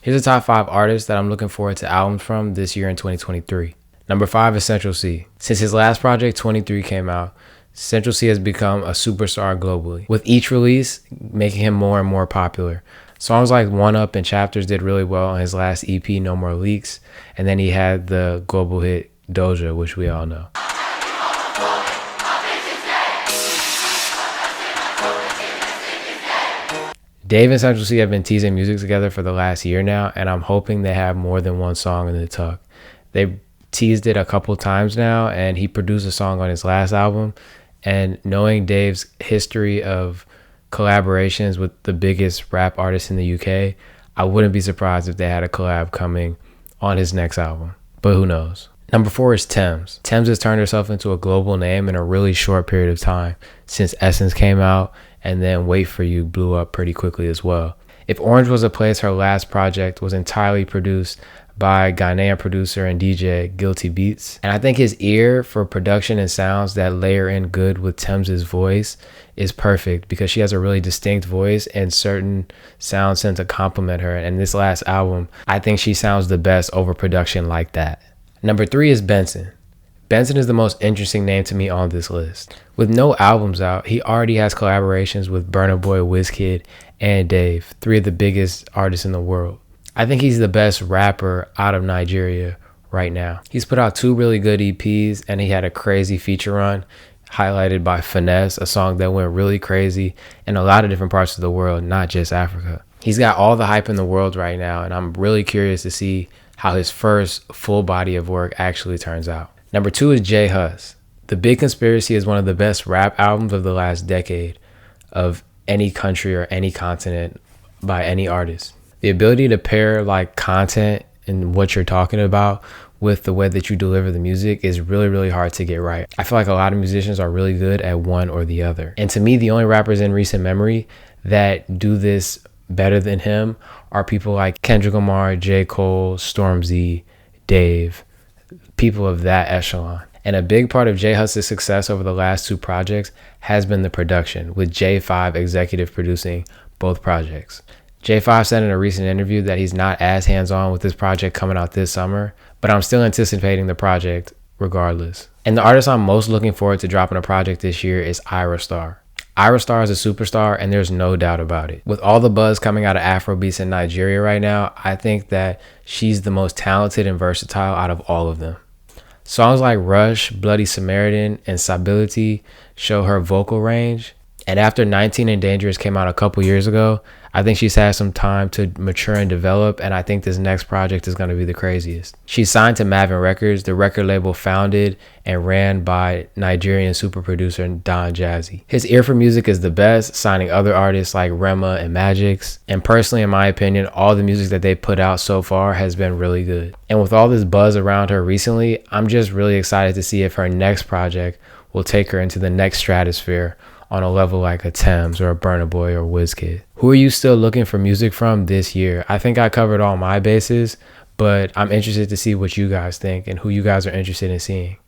Here's the top 5 artists that I'm looking forward to albums from this year in 2023. Number 5 is Central Cee. Since his last project, 23, came out, Central Cee has become a superstar globally, with each release making him more and more popular. Songs like One Up and Chapters did really well on his last EP, No More Leaks, and then he had the global hit Doja, which we all know. Dave and Central Cee have been teasing music together for the last year now, and I'm hoping they have more than one song in the tuck. They teased it a couple times now, and he produced a song on his last album. And knowing Dave's history of collaborations with the biggest rap artists in the UK, I wouldn't be surprised if they had a collab coming on his next album. But who knows? Number 4 is Tems. Tems has turned herself into a global name in a really short period of time since Essence came out, and then Wait For You blew up pretty quickly as well. If Orange Was a Place, her last project, was entirely produced by Ghanaian producer and DJ Guilty Beats. And I think his ear for production and sounds that layer in good with Tems' voice is perfect, because she has a really distinct voice and certain sounds tend to complement her. And this last album, I think she sounds the best over production like that. Number 3 is Benson. Benson is the most interesting name to me on this list. With no albums out, he already has collaborations with Burna Boy, Wizkid, and Dave, 3 of the biggest artists in the world. I think he's the best rapper out of Nigeria right now. He's put out 2 really good EPs, and he had a crazy feature run highlighted by Finesse, a song that went really crazy in a lot of different parts of the world, not just Africa. He's got all the hype in the world right now, and I'm really curious to see how his first full body of work actually turns out. Number 2 is J Hus. The Big Conspiracy is one of the best rap albums of the last decade of any country or any continent by any artist. The ability to pair like content and what you're talking about with the way that you deliver the music is really, really hard to get right. I feel like a lot of musicians are really good at one or the other. And to me, the only rappers in recent memory that do this better than him are people like Kendrick Lamar, J. Cole, Stormzy, Dave, people of that echelon. And a big part of J Hus's success over the last 2 projects has been the production, with J5 executive producing both projects. J5 said in a recent interview that he's not as hands-on with this project coming out this summer, but I'm still anticipating the project regardless. And the artist I'm most looking forward to dropping a project this year is Ayra Starr. Ayra Starr is a superstar, and there's no doubt about it. With all the buzz coming out of Afrobeats in Nigeria right now, I think that she's the most talented and versatile out of all of them. Songs like Rush, Bloody Samaritan, and Stability show her vocal range. And after 19 and Dangerous came out a couple years ago, I think she's had some time to mature and develop, and I think this next project is going to be the craziest. She's signed to Mavin Records, the record label founded and ran by Nigerian super producer Don Jazzy. His ear for music is the best, signing other artists like Rema and Magix. And personally, in my opinion, all the music that they put out so far has been really good. And with all this buzz around her recently, I'm just really excited to see if her next project will take her into the next stratosphere on a level like a Tems or a Burna Boy or Wizkid. Who are you still looking for music from this year? I think I covered all my bases, but I'm interested to see what you guys think and who you guys are interested in seeing.